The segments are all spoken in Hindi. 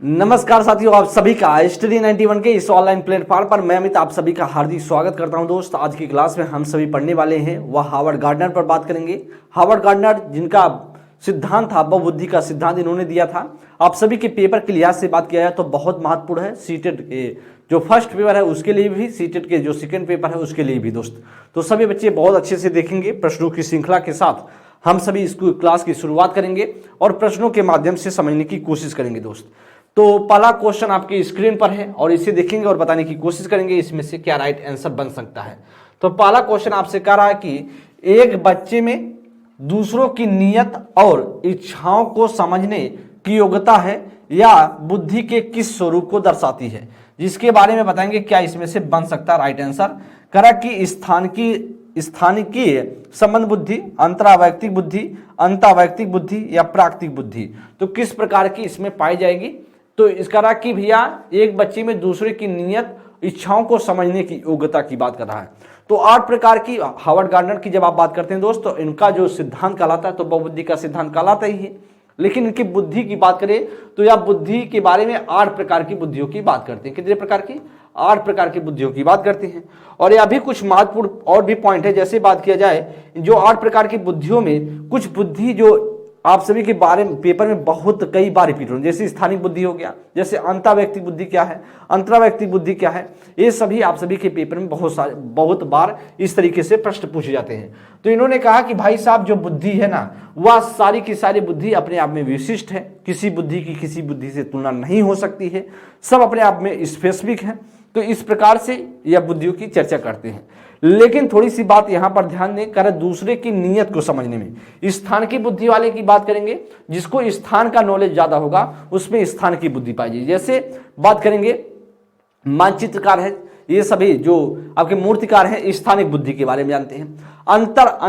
नमस्कार साथियों, आप सभी का स्टडी 91 के इस ऑनलाइन प्लेटफॉर्म पर मैं अमित आप सभी का हार्दिक स्वागत करता हूं। दोस्त, आज की क्लास में हम सभी पढ़ने वाले हैं वह हावर्ड गार्डनर पर बात करेंगे। हावर्ड गार्डनर जिनका सिद्धांत था बहुबुद्धि का सिद्धांत इन्होंने दिया था। आप सभी के पेपर के लिहाज से बात किया जाए तो बहुत महत्वपूर्ण है। सीटेट के जो फर्स्ट पेपर है उसके लिए भी, सीटेट के जो सेकेंड पेपर है उसके लिए भी दोस्त। तो सभी बच्चे बहुत अच्छे से देखेंगे। प्रश्नों की श्रृंखला के साथ हम सभी इस क्लास की शुरुआत करेंगे और प्रश्नों के माध्यम से समझने की कोशिश करेंगे दोस्त। तो पहला क्वेश्चन आपकी स्क्रीन पर है और इसे देखेंगे और बताने की कोशिश करेंगे इसमें से क्या राइट आंसर बन सकता है। तो पहला क्वेश्चन आपसे कह रहा है कि एक बच्चे में दूसरों की नीयत और इच्छाओं को समझने की योग्यता है या बुद्धि के किस स्वरूप को दर्शाती है, जिसके बारे में बताएंगे क्या इसमें से बन सकता है राइट आंसर। करा कि स्थानिकीय संबंध बुद्धि, अंतरावैयक्तिक बुद्धि, अंतःवैयक्तिक बुद्धि या प्राकृतिक बुद्धि, तो किस प्रकार की इसमें पाई जाएगी। तो इसका रहा कि भैया एक बच्चे में दूसरे की नीयत इच्छाओं को समझने की योग्यता की बात कर रहा है। तो 8 प्रकार की हावर्ड गार्डनर की जब आप बात करते हैं दोस्त, तो इनका जो सिद्धांत कहलाता है तो बहुबुद्धि का सिद्धांत कहलाता ही है। लेकिन इनकी बुद्धि की बात करें तो यह बुद्धि के बारे में 8 प्रकार की बुद्धियों की बात करते हैं। कितने प्रकार की? 8 प्रकार की बुद्धियों की बात करते हैं। और यह भी कुछ महत्वपूर्ण और भी पॉइंट है। जैसे बात किया जाए जो 8 प्रकार की बुद्धियों में कुछ बुद्धि जो आप सभी के बारे में पेपर में बहुत कई बार रिपीट हो, जैसे स्थानिक बुद्धि हो गया, जैसे अंतःवैयक्तिक बुद्धि क्या है, अंतरावैयक्तिक बुद्धि क्या है, ये सभी आप सभी के पेपर में बहुत बार इस तरीके से प्रश्न पूछे जाते हैं। तो इन्होंने कहा कि भाई साहब जो बुद्धि है ना वह सारी की सारी बुद्धि अपने आप में विशिष्ट है, किसी बुद्धि की किसी बुद्धि से तुलना नहीं हो सकती है, सब अपने आप में स्पेसिफिक है। तो इस प्रकार से यह बुद्धियों की चर्चा करते हैं। लेकिन थोड़ी सी बात यहां पर ध्यान दें, कर दूसरे की नीयत को समझने में स्थान की बुद्धि वाले की बात करेंगे। जिसको स्थान का नॉलेज ज्यादा होगा उसमें स्थान की बुद्धि पाई जाएगी। जैसे बात करेंगे मानचित्रकार है, ये सभी जो आपके मूर्तिकार हैं स्थानिक बुद्धि के बारे में जानते हैं।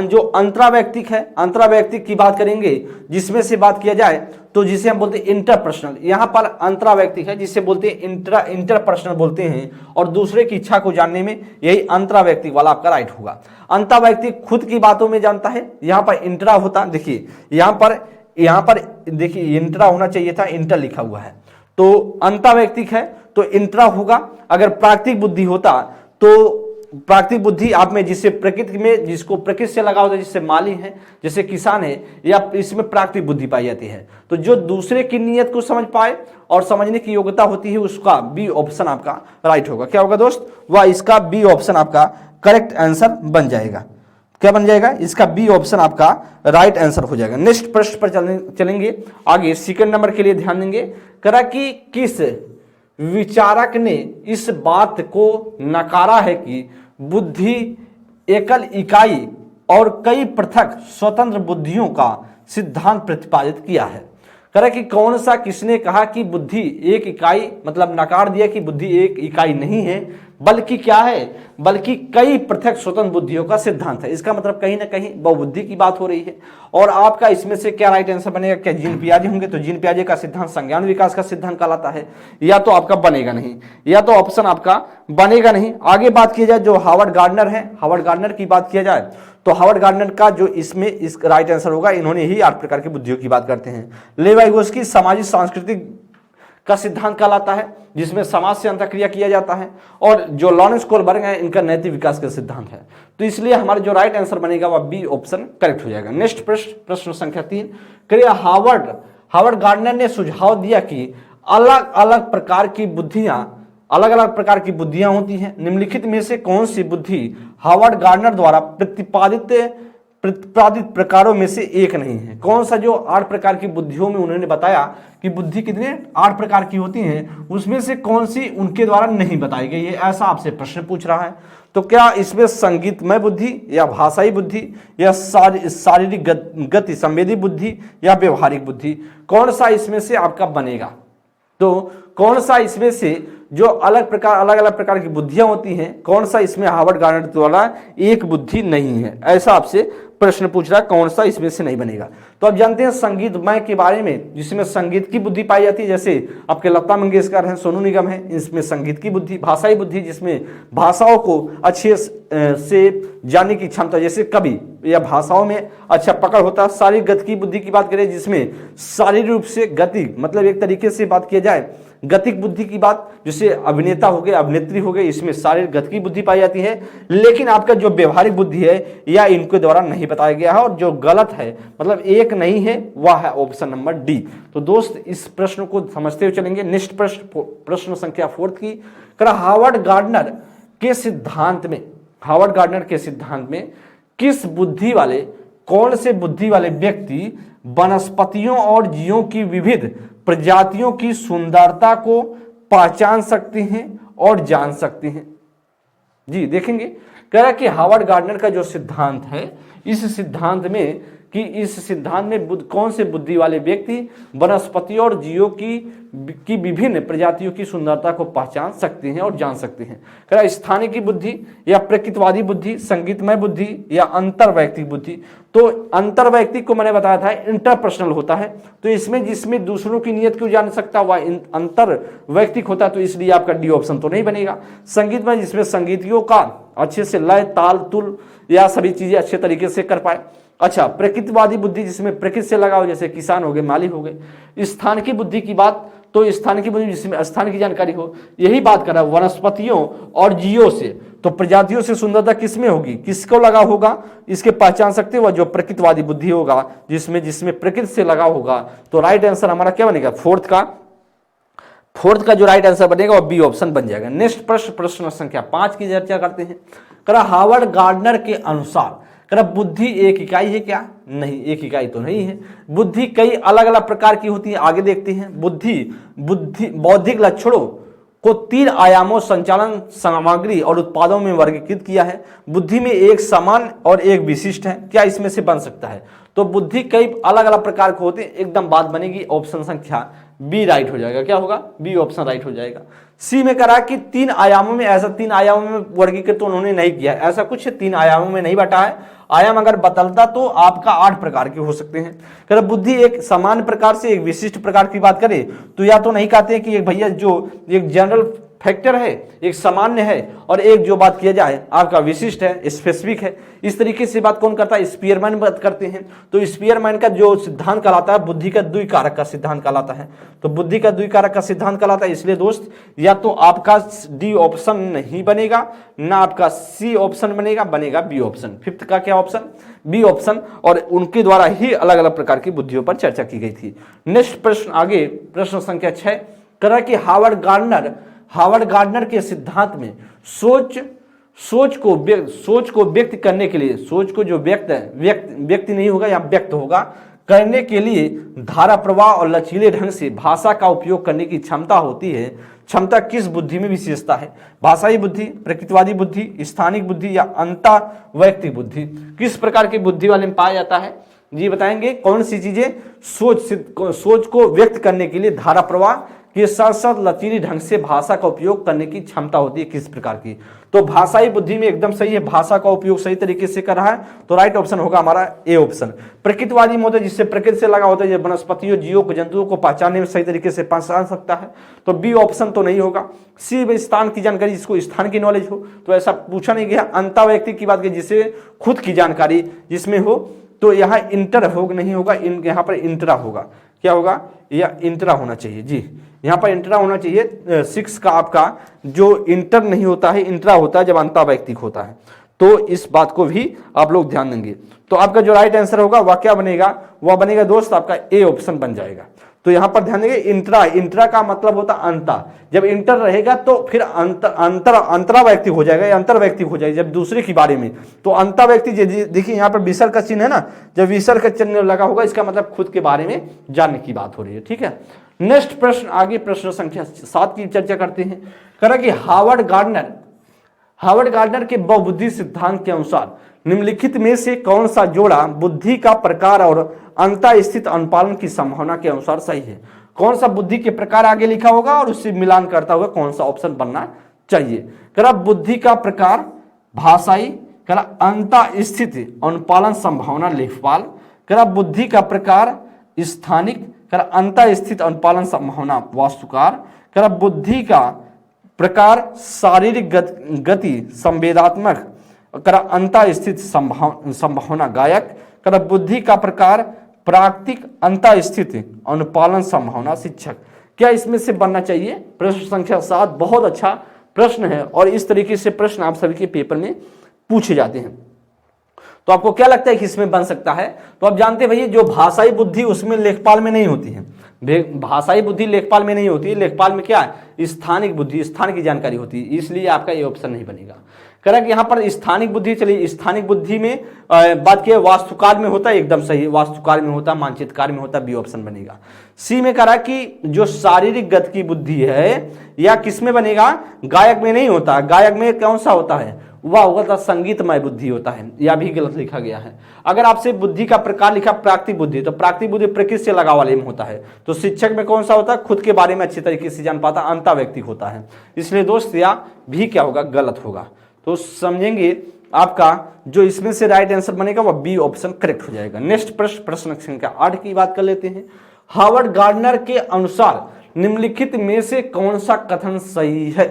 जो अंतरावैयक्तिक है, अंतरावैयक्तिक की बात करेंगे जिसमें से बात किया जाए तो जिसे हम बोलते हैं इंटरपर्सनल। यहाँ पर अंतरावैयक्तिक है जिसे बोलते हैं इंटरपर्सनल बोलते हैं, और दूसरे की इच्छा को जानने में यही अंतरावैयक्तिक वाला आपका राइट होगा। अंतरावैयक्तिक खुद की बातों में जानता है, यहाँ पर इंट्रा होता, देखिए यहाँ पर देखिए इंट्रा होना चाहिए था, इंटर लिखा हुआ है। तो अंतरावैयक्तिक है तो इंट्रा होगा। अगर प्राकृतिक बुद्धि होता तो प्राकृतिक बुद्धि आप में जिससे प्रकृति में, जिसको प्रकृति से लगा होता है, जिससे माली है, जैसे किसान है, या इसमें प्राकृतिक बुद्धि पाई जाती है। तो जो दूसरे की नीयत को समझ पाए और समझने की योग्यता होती है उसका बी ऑप्शन आपका राइट होगा। क्या होगा दोस्त? वह इसका बी ऑप्शन आपका करेक्ट आंसर बन जाएगा। क्या बन जाएगा? इसका बी ऑप्शन आपका राइट आंसर हो जाएगा। नेक्स्ट प्रश्न पर चलेंगे आगे। सेकंड नंबर के लिए ध्यान देंगे। करा कि किस विचारक ने इस बात को नकारा है कि बुद्धि एकल इकाई और कई पृथक स्वतंत्र बुद्धियों का सिद्धांत प्रतिपादित किया है। करा कि कौन सा किसने कहा कि बुद्धि एक इकाई, मतलब नकार दिया कि बुद्धि एक इकाई नहीं है बल्कि क्या है, बल्कि कई पृथक स्वतंत्र बुद्धियों का सिद्धांत है। इसका मतलब कहीं ना कहीं बहुबुद्धि की बात हो रही है। और आपका इसमें से क्या राइट आंसर बनेगा? क्या जीन पियाजे होंगे? तो जीन पियाजे का सिद्धांत संज्ञान विकास का सिद्धांत कहलाता है, या तो आपका बनेगा नहीं, या तो ऑप्शन आपका बनेगा नहीं। आगे बात की जाए जो हावर्ड गार्डनर है, हावर्ड गार्डनर की बात किया जाए तो हावर्ड गार्डनर का जो इसमें इस राइट आंसर होगा, इन्होंने ही 8 प्रकार की बुद्धियों की बात करते हैं। लेवाइगोस्की सामाजिक सांस्कृतिक का सिद्धांत कहलाता है जिसमें समाज से अंतःक्रिया किया जाता है, और जो लॉरेंस कोलबर्ग है इनका नैतिक विकास का सिद्धांत है। तो इसलिए हमारा जो राइट आंसर बनेगा वह बी ऑप्शन करेक्ट हो जाएगा। नेक्स्ट प्रश्न संख्या 3। करिए हावर्ड गार्डनर ने सुझाव दिया कि अलग अलग प्रकार की बुद्धियां होती हैं। निम्नलिखित में से कौन सी बुद्धि हावर्ड गार्डनर द्वारा प्रतिपादित प्रकारों में से एक नहीं है? कौन सा जो 8 प्रकार की बुद्धियों में उन्होंने बताया कि बुद्धि कितने 8 प्रकार की होती हैं, उसमें से कौन सी उनके द्वारा नहीं बताई गई है, ऐसा आपसे प्रश्न पूछ रहा है। तो क्या इसमें संगीतमय बुद्धि या भाषाई बुद्धि या शारीरिक गति संवेदी बुद्धि या व्यवहारिक बुद्धि, कौन सा इसमें से आपका बनेगा? तो कौन सा इसमें से जो अलग अलग प्रकार की बुद्धियां होती हैं, कौन सा इसमें हार्वर्ड गार्डनर द्वारा एक बुद्धि नहीं है? ऐसा आपसे प्रश्न पूछ रहा है, कौन सा इसमें से नहीं बनेगा? तो अब जानते हैं संगीतमय के बारे में, जिसमें संगीत की बुद्धि पाई जाती है, जैसे आपके लता मंगेशकर हैं, सोनू निगम है, इसमें संगीत की बुद्धि, भाषाई बुद्धि जिसमें भाषाओं को अच्छे से जानने की क्षमता, जैसे कवि या भाषाओं में अच्छा पकड़ होता है। शारीरिक गति की बुद्धि की बात करें, जिसमें शारीरिक रूप से गति, मतलब एक तरीके से बात किया जाए गतिक बुद्धि की बात, जैसे अभिनेता हो गए, अभिनेत्री हो गए, इसमें शारीरिक गति की बुद्धि पाई जाती है। लेकिन आपका जो व्यवहारिक बुद्धि है या इनके द्वारा नहीं बताया गया है, और जो गलत है, मतलब एक नहीं है, वह है ऑप्शन नंबर डी। तो दोस्त इस प्रश्न को समझते हुए चलेंगे। नेक्स्ट प्रश्न संख्या 4 की, हार्वर्ड गार्डनर के सिद्धांत में, हार्वर्ड गार्डनर के सिद्धांत में किस बुद्धि वाले, कौन से बुद्धि वाले व्यक्ति वनस्पतियों और जीवों की विविध प्रजातियों की सुंदरता को पहचान सकते हैं और जान सकते हैं? जी देखेंगे, कह रहा कि हार्वर्ड गार्डनर का जो सिद्धांत है, इस सिद्धांत में कौन से बुद्धि वाले व्यक्ति वनस्पतियों और जीवों की विभिन्न प्रजातियों की सुंदरता को पहचान सकते हैं और जान सकते हैं? कह रहा स्थानीय की बुद्धि या प्रकृतिवादी बुद्धि, संगीतमय बुद्धि या अंतर्वैयक्तिक बुद्धि? तो अंतर्वैयक्तिक को मैंने बताया था इंटरपर्सनल होता है, तो इसमें जिसमें दूसरों की नियत क्यों जान सकता वह अंतर्वैयक्तिक होता है, तो इसलिए आपका डी ऑप्शन तो नहीं बनेगा। संगीतमय जिसमें संगीतियों का अच्छे से लय, ताल, तुल या सभी चीजें अच्छे तरीके से कर पाए। अच्छा, प्रकृतिवादी बुद्धि जिसमें प्रकृति से लगाओ, जैसे किसान हो गए, माली हो गए। स्थान की बुद्धि की बात, तो स्थान की बुद्धि जिसमें स्थान की जानकारी हो, यही बात कर रहा है वनस्पतियों और जीवों से, तो प्रजातियों से सुंदरता किसमें होगी, किसको लगा होगा, इसके पहचान सकते हो, जो प्रकृतिवादी बुद्धि होगा, जिसमें प्रकृति से लगा होगा। तो राइट आंसर हमारा क्या बनेगा? फोर्थ का जो राइट आंसर बनेगा वो बी ऑप्शन बन जाएगा। नेक्स्ट प्रश्न संख्या 5 की चर्चा करते हैं। हार्वर्ड गार्डनर के अनुसार बुद्धि एक इकाई है क्या? नहीं, एक इकाई तो नहीं है। बुद्धि कई अलग अलग प्रकार की होती है, आगे देखते हैं। बौद्धिक लक्षणों को 3 आयामों, संचालन, सामग्री और उत्पादों में वर्गीकृत किया है। बुद्धि में एक समान और एक विशिष्ट है, क्या इसमें से बन सकता है? तो बुद्धि कई अलग अलग प्रकार के होते हैं, एकदम बात बनेगी ऑप्शन संख्या बी राइट हो जाएगा। क्या होगा? बी ऑप्शन राइट हो जाएगा। सी में करा कि 3 आयामों में, ऐसा 3 आयामों में वर्गीकृत तो उन्होंने नहीं किया, ऐसा कुछ 3 आयामों में नहीं बटा है। आयाम अगर बदलता तो आपका 8 प्रकार के हो सकते हैं। अगर बुद्धि एक समान प्रकार से एक विशिष्ट प्रकार की बात करें तो या तो नहीं कहते हैं कि एक भैया जो एक जनरल फैक्टर है, एक सामान्य है, और एक जो बात किया जाए आपका विशिष्ट है, स्पेसिफिक है। इस तरीके से बात कौन करता है? स्पीयरमैन बात करते हैं। तो स्पीयरमैन का जो सिद्धांत कहलाता है, बुद्धि का द्विकारक का सिद्धांत कहलाता है। तो बुद्धि का द्विकारक का सिद्धांत कहलाता है। इसलिए दोस्त या तो आपका डी ऑप्शन नहीं बनेगा, ना आपका सी ऑप्शन बनेगा बी ऑप्शन। 5th का क्या ऑप्शन? B option. और उनके द्वारा ही अलग अलग प्रकार की बुद्धियों पर चर्चा की गई थी। नेक्स्ट प्रश्न आगे, प्रश्न संख्या 6 करा कि हार्वर्ड गार्डनर के सिद्धांत में सोच को व्यक्त करने के लिए, सोच को जो व्यक्ति नहीं होगा या व्यक्त होगा करने के लिए धारा प्रवाह और लचीले ढंग से भाषा का उपयोग करने की क्षमता होती है। क्षमता किस बुद्धि में विशेषता है? भाषाई बुद्धि, प्रकृतिवादी बुद्धि, स्थानिक बुद्धि या अंतर्वैयक्तिक बुद्धि? किस प्रकार की बुद्धि वाले में पाया जाता है? जी बताएंगे। कौन सी चीजें सोच को व्यक्त करने के लिए धारा प्रवाह के साथ साथ लचीली ढंग से भाषा का उपयोग करने की क्षमता होती है, किस प्रकार की? तो भाषाई बुद्धि में एकदम सही है, भाषा का उपयोग सही तरीके से कर रहा है, तो राइट ऑप्शन होगा हमारा ए ऑप्शन। प्रकृतिवादी में होता है जिससे प्रकृति से लगा होता है, वनस्पतियों, जीवों को, जंतुओं को पहचानने में सही तरीके से पहचान सकता है, तो बी ऑप्शन तो नहीं होगा। सी में स्थान की जानकारी, जिसको स्थान की नॉलेज हो, तो ऐसा पूछा नहीं गया। अंतर्वैयक्तिक की बात की, जिसे खुद की जानकारी जिसमें हो, तो यहाँ इंटर होगा नहीं होगा, यहाँ पर इंट्रा होगा। क्या होगा? या इंट्रा होना चाहिए जी, यहाँ पर इंट्रा होना चाहिए। 6 का आपका जो इंटर नहीं होता है, इंट्रा होता है जब अंतर्वैयक्तिक होता है, तो इस बात को भी आप लोग ध्यान देंगे। तो आपका जो राइट आंसर होगा वह क्या बनेगा? वह बनेगा दोस्त आपका ए ऑप्शन बन जाएगा। तो यहाँ पर ध्यान देंगे, इंट्रा का मतलब होता है अंतर। जब इंटर रहेगा तो फिर अंतर्वैयक्तिक हो जाएगा या अंतर्वैयक्तिक हो जाएगा जब दूसरे के बारे में। तो अंतर्वैयक्तिक देखिए यहाँ पर विसर्ग का चिन्ह है ना, जब विसर्ग का चिन्ह लगा होगा इसका मतलब खुद के बारे में जानने की बात हो रही है। ठीक है, नेक्स्ट प्रश्न आगे, प्रश्न संख्या 7 की चर्चा करते हैं। कह कि हार्वर्ड गार्डनर के बहुबुद्धि सिद्धांत के अनुसार निम्नलिखित में से कौन सा जोड़ा बुद्धि का प्रकार और अंतः स्थित अनुपालन की संभावना के अनुसार सही है? कौन सा बुद्धि के प्रकार आगे लिखा होगा और उससे मिलान करता हुआ कौन सा ऑप्शन बनना चाहिए। कह रहा बुद्धि का प्रकार भाषाई, कह रहा अंता स्थिति अनुपालन संभावना लेखपाल, कह रहा बुद्धि का प्रकार स्थानिक, कह रहा अंता स्थित अनुपालन संभावना वास्तुकार, कह रहा बुद्धि का प्रकार शारीरिक गति संवेदात्मक, कह रहा अंता स्थित संभावना गायक, कह रहा बुद्धि का प्रकार प्राकृतिक अंता स्थित अनुपालन संभावना शिक्षक। क्या इसमें से बनना चाहिए? प्रश्न संख्या 7 बहुत अच्छा प्रश्न है और इस तरीके से प्रश्न आप सभी के पेपर में पूछे जाते हैं। तो आपको क्या लगता है कि इसमें बन सकता है? तो आप जानते हैं भैया जो भाषाई बुद्धि उसमें लेखपाल में नहीं होती है, भाषाई बुद्धि लेखपाल में नहीं होती है, लेखपाल में क्या है स्थानिक बुद्धि, स्थान की जानकारी होती है, इसलिए आपका ये ऑप्शन नहीं बनेगा। कह रहा कि यहाँ पर स्थानिक बुद्धि, चलिए स्थानिक बुद्धि में बात किया वास्तुकाल में होता है, एकदम सही वास्तुकाल में होता, मानचित्रकार में होता, बी ऑप्शन बनेगा। सी में कह रहा कि जो शारीरिक गति की बुद्धि है या किस में बनेगा, गायक में नहीं होता, गायक में कौन सा होता है, वह होता संगीतमय बुद्धि होता है, यह भी गलत लिखा गया है। अगर आपसे बुद्धि का प्रकार लिखा प्राकृतिक बुद्धि, तो प्राकृतिक बुद्धि प्रकृति से लगाव वाले में होता है, तो शिक्षक में कौन सा होता है, खुद के बारे में अच्छी तरीके से जान पाता, अंता व्यक्ति होता है, इसलिए दोस्त या भी क्या होगा, गलत होगा। तो समझेंगे आपका जो इसमें से राइट आंसर बनेगा वह बी ऑप्शन करेक्ट हो जाएगा। नेक्स्ट प्रश्न, प्रश्न संख्या 8 की बात कर लेते हैं। हार्वर्ड गार्डनर के अनुसार निम्नलिखित में से कौन सा कथन सही है?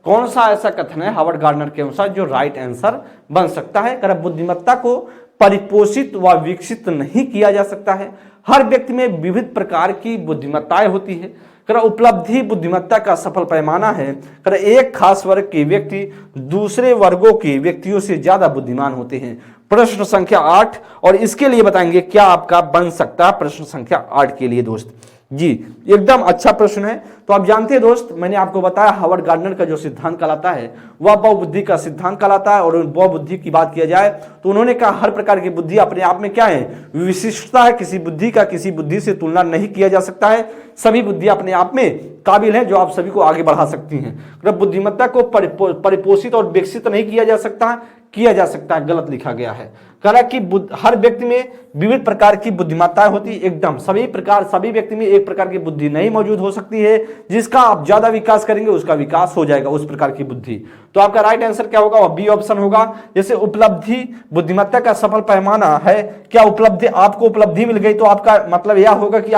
कौन सा ऐसा कथन है हार्वर्ड गार्डनर के अनुसार जो राइट आंसर बन सकता है? कर बुद्धिमत्ता को परिपोषित व विकसित नहीं किया जा सकता है, हर व्यक्ति में विविध प्रकार की बुद्धिमत्ताएं होती है। कर उपलब्धि बुद्धिमत्ता का सफल पैमाना है। कर एक खास वर्ग के व्यक्ति दूसरे वर्गों के व्यक्तियों से ज्यादा बुद्धिमान होते हैं। प्रश्न संख्या 8 और इसके लिए बताएंगे क्या आपका बन सकता है प्रश्न संख्या 8 के लिए दोस्त जी, एकदम अच्छा प्रश्न है। तो आप जानते हैं दोस्त, मैंने आपको बताया हार्वर्ड गार्डनर का जो सिद्धांत कहलाता है वह बहुबुद्धि का सिद्धांत कहलाता है। और बहुबुद्धि की बात किया जाए तो उन्होंने कहा हर प्रकार की बुद्धि अपने आप में क्या है, विशिष्टता है, किसी बुद्धि का किसी बुद्धि से तुलना नहीं किया जा सकता है, सभी बुद्धि अपने आप में काबिल है जो आप सभी को आगे बढ़ा सकती हैं। बुद्धिमत्ता को परिपोषित और विकसित नहीं किया जा सकता है, गलत लिखा गया है। कहा कि हर व्यक्ति में विविध प्रकार की बुद्धिमत्ताएं होती है, एकदम सभी व्यक्ति में एक प्रकार की बुद्धि नहीं मौजूद हो सकती है, जिसका आप ज्यादा विकास करेंगे उसका विकास हो जाएगा उस प्रकार की बुद्धि। तो आपका राइट आंसर क्या होगा, वह बी ऑप्शन होगा। जैसे उपलब्धि बुद्धिमत्ता का सफल पैमाना है, क्या उपलब्धि आपको उपलब्धि मिल गई तो आपका मतलब यह होगा कि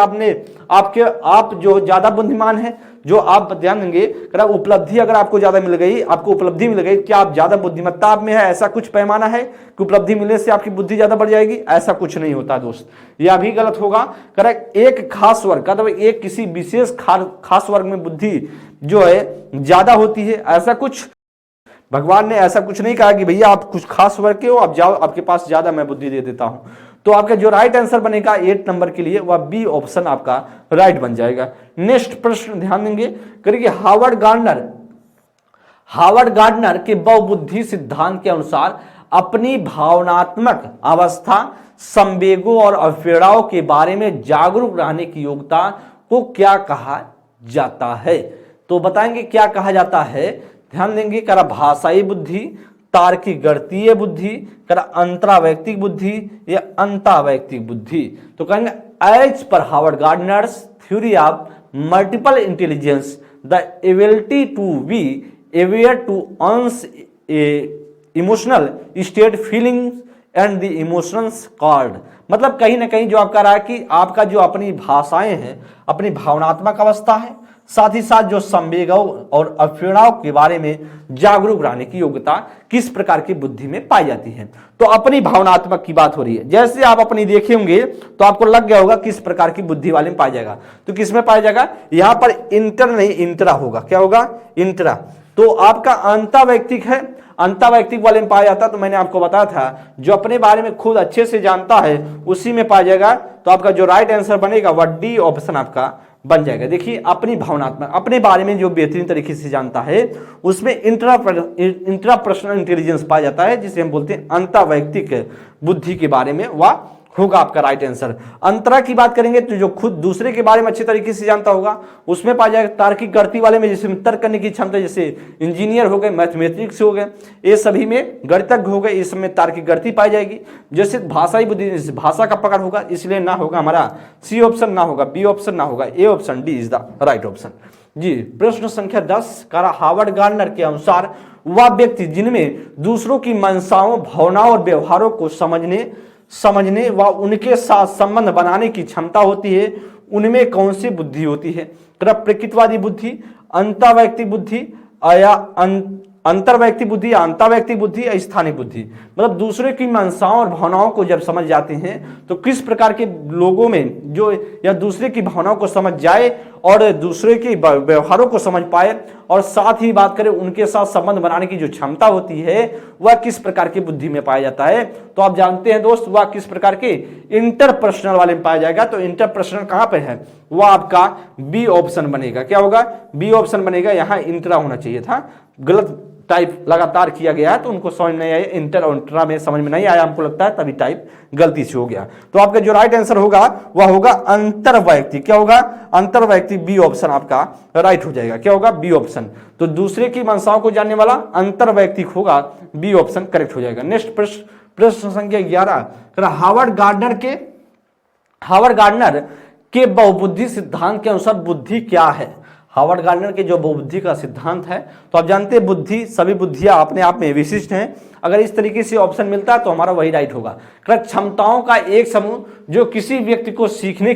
आप जो ज्यादा बुद्धिमान है, जो आप ध्यान देंगे उपलब्धि अगर आपको ज्यादा मिल गई, आपको उपलब्धि मिल गई, क्या आप ज्यादा बुद्धिमत्ता आप में है, ऐसा कुछ पैमाना है कि उपलब्धि मिलने से आपकी बुद्धि ज्यादा बढ़ जाएगी? ऐसा कुछ नहीं होता दोस्त, यह भी गलत होगा। करेक्ट, एक खास वर्ग मतलब एक किसी विशेष खास वर्ग में बुद्धि जो है ज्यादा होती है, ऐसा कुछ भगवान ने ऐसा कुछ नहीं कहा कि भैया आप कुछ खास वर्ग के हो, आप जाओ आपके पास ज्यादा मैं बुद्धि दे देता हूं। तो आपका जो राइट आंसर बनेगा 8 नंबर के लिए वह बी ऑप्शन आपका राइट बन जाएगा। नेक्स्ट प्रश्न ध्यान देंगे, करिए हार्वर्ड गार्डनर के बहुबुद्धि सिद्धांत के अनुसार अपनी भावनात्मक अवस्था, संवेगों और अवफेड़ाओं के बारे में जागरूक रहने की योग्यता को क्या कहा जाता है? तो बताएंगे क्या कहा जाता है, ध्यान देंगे। करा भाषाई बुद्धि, तार्किक गणितीय बुद्धि, करा अंतरावैयक्तिक बुद्धि या अंतावैयक्तिक बुद्धि। तो कहेंगे as per Harvard Gardner's theory of multiple intelligence the ability to be aware to one's emotional state, feelings and the emotions called. मतलब कहीं ना कहीं जो आपका रहा है कि आपका जो अपनी भाषाएं हैं, अपनी भावनात्मक अवस्था है, साथ ही साथ जो संवेगों और अवफेड़ाओं के बारे में जागरूक रहने की योग्यता किस प्रकार की बुद्धि में पाई जाती है। तो अपनी भावनात्मक की बात हो रही है, जैसे आप अपनी देखे होंगे तो आपको लग गया होगा किस प्रकार की बुद्धि वाले में पाया जाएगा। तो किस में पाया जाएगा, यहां पर इंटर नहीं इंट्रा होगा, क्या होगा, इंट्रा। तो आपका अंतावैयक्तिक है, अंतावैयक्तिक वाले में पाया जाता। तो मैंने आपको बताया था जो अपने बारे में खुद अच्छे से जानता है उसी में पाया जाएगा। तो आपका जो राइट आंसर बनेगा वह डी ऑप्शन आपका बन जाएगा। देखिए अपनी भावनात्मक, अपने बारे में जो बेहतरीन तरीके से जानता है उसमें इंट्रापर्सनल इंटेलिजेंस पाया जाता है, जिसे हम बोलते हैं अंतर्वैयक्तिक बुद्धि के बारे में वह होगा आपका राइट आंसर। अंतरा की बात करेंगे तो जो खुद दूसरे के बारे में अच्छे तरीके से जानता होगा उसमें पाया जाएगा। तार्किक गणित वाले में जैसे तर्क करने की क्षमता, जैसे इंजीनियर हो गए, मैथमेटिक्स हो गए, ये सभी में गणितज्ञ हो गए, इसमें तार्किक गणित पाई जाएगी। जैसे भाषाई बुद्धि, भाषा का पकड़ होगा, इसलिए ना होगा हमारा सी ऑप्शन, ना होगा बी ऑप्शन, ना होगा A option, D is the right option. जी प्रश्न संख्या 10 का हार्वर्ड गार्डनर के अनुसार वह व्यक्ति जिनमें दूसरों की मंशाओं, भावनाओं और व्यवहारों को समझने व उनके साथ संबंध बनाने की क्षमता होती है, उनमें कौन सी बुद्धि होती है? प्रकृतिवादी बुद्धि, अंतर्वैयक्तिक बुद्धि या अंतर्वैयक्तिक बुद्धि या अंतर्वैयक्तिक बुद्धि या स्थानिक बुद्धि। मतलब दूसरे की मंशाओं और भावनाओं को जब समझ जाते हैं तो किस प्रकार के लोगों में जो या दूसरे की भावनाओं को समझ जाए और दूसरे के व्यवहारों को समझ पाए और साथ ही बात करें उनके साथ संबंध बनाने की जो क्षमता होती है वह किस प्रकार की बुद्धि में पाया जाता है? तो आप जानते हैं दोस्त, वह किस प्रकार के इंटरपर्सनल वाले में पाया जाएगा। तो इंटरपर्सनल कहां पे है? वह आपका बी ऑप्शन बनेगा। क्या होगा? बी ऑप्शन बनेगा। यहां इंट्रा होना चाहिए था, गलत टाइप लगातार किया गया है तो उनको समझ नहीं आया, इंटर और इंट्रा में समझ में नहीं आया हमको लगता है, तभी टाइप गलती से हो गया। तो आपका जो राइट आंसर होगा वह होगा अंतर्वैयक्तिक। क्या होगा? अंतर्वैयक्तिक, बी ऑप्शन आपका राइट हो जाएगा। क्या होगा? B option. तो दूसरे की मंशाओं को जानने वाला अंतर्वैयक्तिक होगा, बी ऑप्शन करेक्ट हो जाएगा। नेक्स्ट प्रश्न संख्या 11, हार्वर्ड गार्डनर के बहुबुद्धि सिद्धांत के अनुसार बुद्धि क्या है? हार्वर्ड गार्डनर के जो बहुबुद्धि का सिद्धांत है, तो आप जानते हैं बुद्धि, सभी बुद्धियां अपने आप में विशिष्ट हैं। अगर इस तरीके से ऑप्शन मिलता है तो हमारा वही राइट होगा। क्षमताओं का एक समूह जो किसी व्यक्ति को सीखने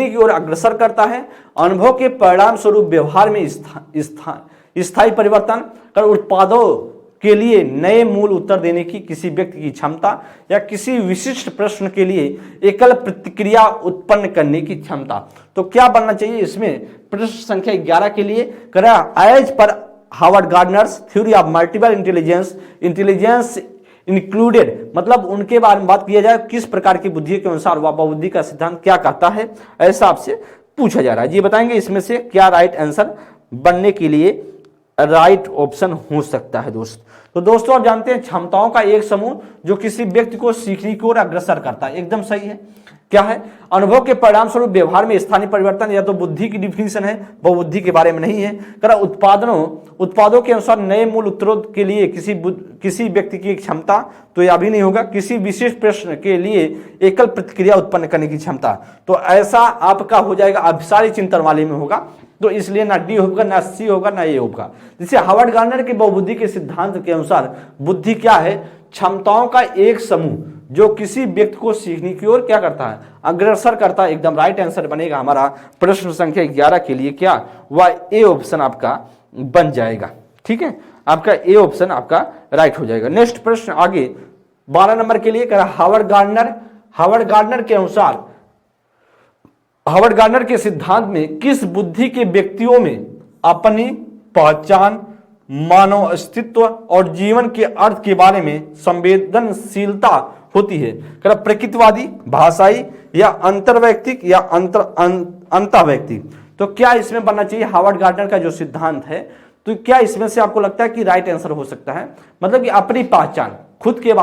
की ओर अग्रसर करता है, अनुभव के परिणाम स्वरूप व्यवहार में स्थायी परिवर्तन कर उत्पादों के लिए नए मूल उत्तर देने की किसी व्यक्ति की क्षमता या किसी विशिष्ट प्रश्न के लिए एकल प्रतिक्रिया उत्पन्न करने की क्षमता। तो क्या बनना चाहिए इसमें? प्रश्न संख्या 11 के लिए as per Harvard Gardner's theory of multiple intelligence included, मतलब उनके बारे में बात किया जाए किस प्रकार की बुद्धि के अनुसार वह बहुबुद्धि का सिद्धांत क्या कहता है, ऐसा आपसे पूछा जा रहा है। ये बताएंगे इसमें से क्या राइट आंसर बनने के लिए राइट ऑप्शन हो सकता है दोस्त। तो दोस्तों आप जानते हैं क्षमताओं का एक समूह जो किसी व्यक्ति को सीखने की ओर अग्रसर करता है, एकदम सही है। क्या है? अनुभव के परिणाम स्वरूप व्यवहार में स्थानीय परिवर्तन, या तो बुद्धि की डिफिनीशन है, बहुबुद्धि के बारे में नहीं है। उत्पादों के अनुसार नए मूल उत्तरों के लिए किसी व्यक्ति की क्षमता, तो यह भी नहीं होगा। किसी विशेष प्रश्न के लिए एकल प्रतिक्रिया उत्पन्न करने की क्षमता, तो ऐसा आपका हो जाएगा अभिसारी चिंतन वाले में होगा। तो इसलिए ना डी होगा, ना सी होगा, ना ए होगा। जैसे हार्वर्ड गार्डनर के बहुबुद्धि के सिद्धांत के अनुसार बुद्धि क्या है? क्षमताओं का एक समूह जो किसी व्यक्ति को सीखने की ओर क्या करता है? अग्रसर करता है। एकदम राइट आंसर बनेगा हमारा प्रश्न संख्या 11 के लिए क्या? वह ए ऑप्शन आपका बन जाएगा। ठीक है, आपका ए ऑप्शन आपका राइट हो जाएगा। नेक्स्ट प्रश्न आगे 12 नंबर के लिए हार्वर्ड गार्डनर के अनुसार हार्वर्ड गार्डनर के सिद्धांत में किस बुद्धि के व्यक्तियों में अपनी पहचान, मानव अस्तित्व और जीवन के अर्थ के बारे में संवेदनशीलता होती है? प्रकृतिवादी, भाषाई या अंतर्वैयक्तिक या अंतर्वैयक्तिक। तो क्या इसमें बनना चाहिए हार्वर्ड गार्डनर का जो सिद्धांत है? तो क्या इसमें से आपको लगता है कि राइट आंसर हो सकता है? मतलब कि अपनी पहचान, खुद के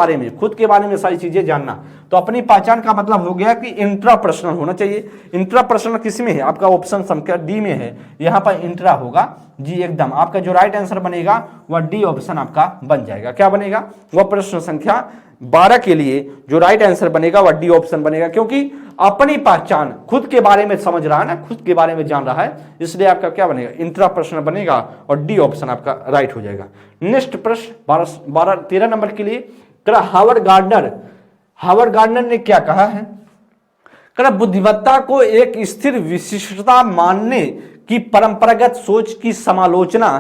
बारे में सारी चीजें जानना। तो अपनी पहचान का मतलब हो गया कि इंट्रापर्सनल होना चाहिए। इंट्रापर्सनल किस में है? आपका ऑप्शन संख्या डी में है, यहां पर इंट्रा होगा जी एकदम। आपका जो राइट आंसर बनेगा वह डी ऑप्शन आपका बन जाएगा। क्या बनेगा? वह प्रश्न संख्या 12 के लिए जो राइट आंसर बनेगा वह डी ऑप्शन बनेगा, क्योंकि अपनी पहचान, खुद के बारे में समझ रहा है ना, खुद के बारे में जान रहा है, इसलिए आपका क्या बनेगा? इंट्रापर्सनल बनेगा और डी ऑप्शन आपका राइट हो जाएगा। नेक्स्ट प्रश्न 13 नंबर के लिए हार्वर्ड गार्डनर ने क्या कहा है? बुद्धिमत्ता को एक स्थिर विशिष्टता मानने की परंपरागत सोच की समालोचना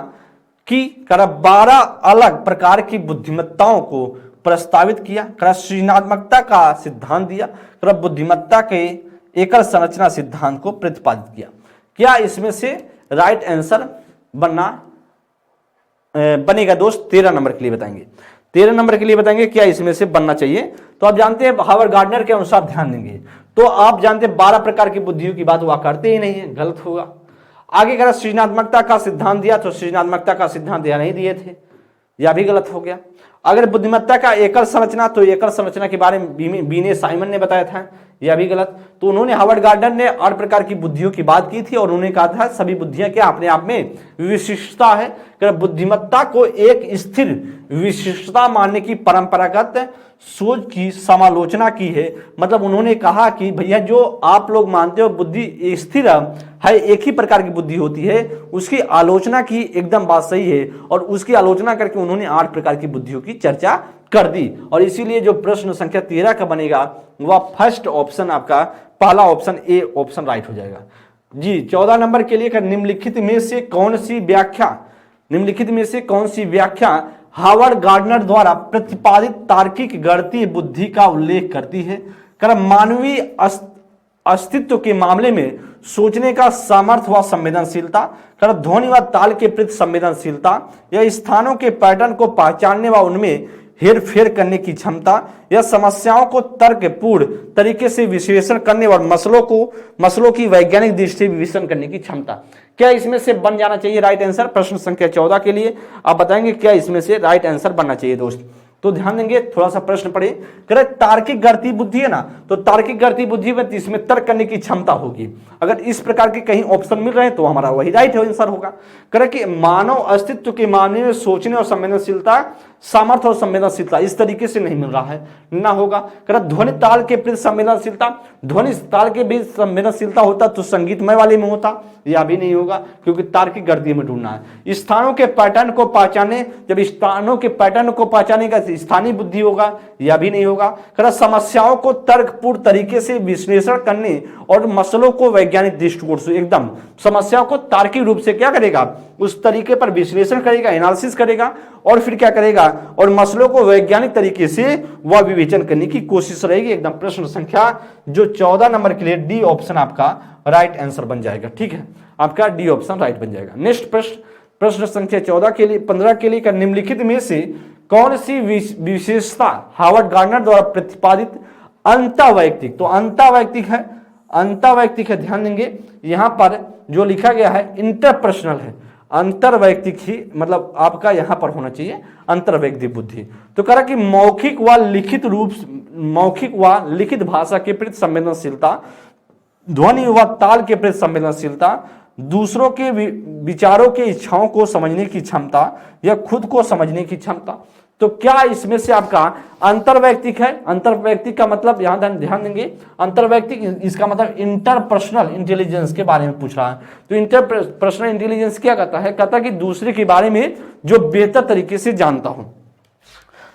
की 12 अलग प्रकार की बुद्धिमत्ताओं को प्रस्तावित किया। सृजनात्मकता का सिद्धांत दिया। बुद्धिमत्ता के एकल संरचना सिद्धांत को प्रतिपादित किया। क्या इसमें से राइट आंसर बनेगा दोस्त? 13 नंबर के लिए बताएंगे। 13 नंबर के लिए बताएंगे क्या इसमें से बनना चाहिए। तो आप जानते हैं हार्वर्ड गार्डनर के अनुसार ध्यान देंगे तो आप जानते हैं 12 प्रकार की बुद्धियों की बात हुआ करते ही नहीं है, गलत होगा। आगे अगर सृजनात्मकता का सिद्धांत दिया तो सृजनात्मकता का सिद्धांत या नहीं दिए थे, यह भी गलत हो गया। अगर बुद्धिमत्ता का एकल संरचना, तो एकल संरचना के बारे में बीने साइमन ने बताया था, यह भी गलत। तो उन्होंने हार्वर्ड गार्डनर ने 8 प्रकार की बुद्धियों की बात की थी और उन्होंने कहा था सभी बुद्धियां क्या अपने आप में विशिष्टता है। बुद्धिमत्ता को एक स्थिर विशिष्टता मानने की परंपरागत सोच की समालोचना की है। मतलब उन्होंने कहा कि भैया जो आप लोग मानते हो बुद्धि स्थिर है, एक ही प्रकार की बुद्धि होती है, उसकी आलोचना की एकदम बात सही है। और उसकी आलोचना करके उन्होंने 8 प्रकार की बुद्धियों की चर्चा कर दी। और इसीलिए जो प्रश्न संख्या 13 का बनेगा वह फर्स्ट ऑप्शन, आपका पहला ऑप्शन ए ऑप्शन राइट हो जाएगा जी। 14 नंबर के लिए निम्नलिखित में से कौन सी व्याख्या हार्वर्ड गार्डनर द्वारा प्रतिपादित तार्किक गणितीय बुद्धि का उल्लेख करती है। मानवीय अस्तित्व के मामले में सोचने का सामर्थ्य व संवेदनशीलता, ध्वनि व ताल के प्रति संवेदनशीलता, या स्थानों के पैटर्न को पहचानने व उनमें हेरफेर करने की क्षमता, या समस्याओं को तर्कपूर्ण तरीके से विश्लेषण करने और मसलों की वैज्ञानिक दृष्टि से विश्लेषण करने की क्षमता। क्या इसमें से बन जाना चाहिए राइट आंसर? प्रश्न संख्या 14 के लिए आप बताएंगे क्या इसमें से राइट आंसर बनना चाहिए दोस्त। तो ध्यान देंगे, थोड़ा सा प्रश्न पढ़े। तार्किक गणितीय बुद्धि है ना, तो तार्किक गणितीय बुद्धि में इसमें तर्क करने की क्षमता होगी। अगर इस प्रकार के कहीं ऑप्शन मिल रहे हैं तो हमारा वही राइट आंसर होगा। कि मानव अस्तित्व के मामले में सोचने और संवेदनशीलता, सामर्थ्य और संवेदनशीलता इस तरीके से नहीं मिल रहा है, ना होगा। ध्वनि ताल के प्रति संवेदनशीलता, ध्वनि ताल के बीच संवेदनशीलता होता तो संगीतमय वाले में होता, यह भी नहीं होगा क्योंकि तार्किक गणितीय में ढूंढना है। स्थानों के पैटर्न को पहचाने, जब स्थानों के पैटर्न को पहचाने का स्थानीय बुद्धि होगा, यह भी नहीं होगा। समस्याओं को तर्कपूर्ण तरीके से विश्लेषण करने और मसलों को वैज्ञानिक दृष्टिकोण से, एकदम समस्याओं को तार्किक रूप से क्या करेगा, उस तरीके पर विश्लेषण करेगा, एनालिसिस करेगा और फिर क्या करेगा, और मसलों को वैज्ञानिक तरीके से वह विवेचन करने की कोशिश रहेगी। एकदम प्रश्न संख्या जो 14 नंबर के लिए डी ऑप्शन आपका राइट आंसर बन जाएगा। ठीक है, आपका डी ऑप्शन राइट बन जाएगा। नेक्स्ट प्रश्न संख्या 14 के लिए 15 के लिए निम्नलिखित में से कौन सी विशेषता हार्वर्ड गार्डनर द्वारा प्रतिपादित अंतःवैयक्तिक, तो अंतःवैयक्तिक है, ध्यान देंगे यहां पर जो लिखा गया है इंटरपर्सनल है, अंतर्वैयक्तिक ही मतलब आपका यहां पर होना चाहिए अंतर्वैयक्तिक बुद्धि। तो कह रहा कि मौखिक व लिखित भाषा के प्रति संवेदनशीलता, ध्वनि व ताल के प्रति संवेदनशीलता, दूसरों के विचारों के इच्छाओं को समझने की क्षमता, या खुद को समझने की क्षमता। तो क्या इसमें से आपका अंतर्वैयक्तिक है? अंतर्वैयक्तिक का मतलब यहां ध्यान देंगे, अंतर्वैयक्तिक इसका मतलब इंटरपर्सनल इंटेलिजेंस के बारे में पूछ रहा है। तो इंटरपर्सनल इंटेलिजेंस क्या कहता है? कहता है कि दूसरे के बारे में जो बेहतर तरीके से जानता हो,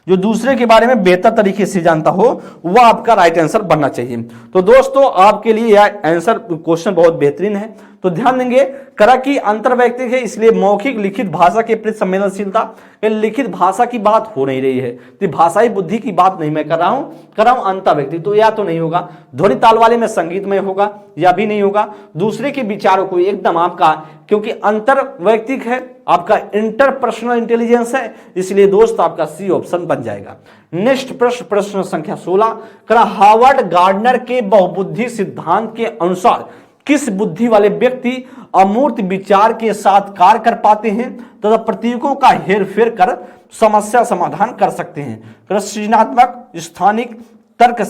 जो दूसरे के बारे में बेहतर तरीके से जानता हो, वह आपका राइट आंसर बनना चाहिए। तो दोस्तों आपके लिए यह आंसर क्वेश्चन बहुत बेहतरीन है। तो ध्यान देंगे, करा कि अंतर्वैयक्तिक है इसलिए मौखिक लिखित भाषा के प्रति संवेदनशीलता, लिखित भाषा की बात हो नहीं रही है, तो भाषाई बुद्धि की बात नहीं मैं कर रहा हूं अंतर्वैयक्तिक, तो या तो नहीं होगा। ध्वनि ताल वाले में संगीतमय होगा, या भी नहीं होगा। दूसरे के विचारों को एकदम आपका, क्योंकि अंतर्वैयक्तिक है आपका इंटरपर्सनल इंटेलिजेंस है, इसलिए दोस्त आपका सी ऑप्शन बन जाएगा। नेक्स्ट प्रश्न संख्या 16, हार्वर्ड गार्डनर के बहुबुद्धि सिद्धांत के अनुसार किस बुद्धि वाले व्यक्ति अमूर्त विचार के साथ कार्य कर पाते हैं तथा प्रतीकों का हेरफेर कर समस्या समाधान कर सकते हैं? सृजनात्मक, स्थानिक, तर्क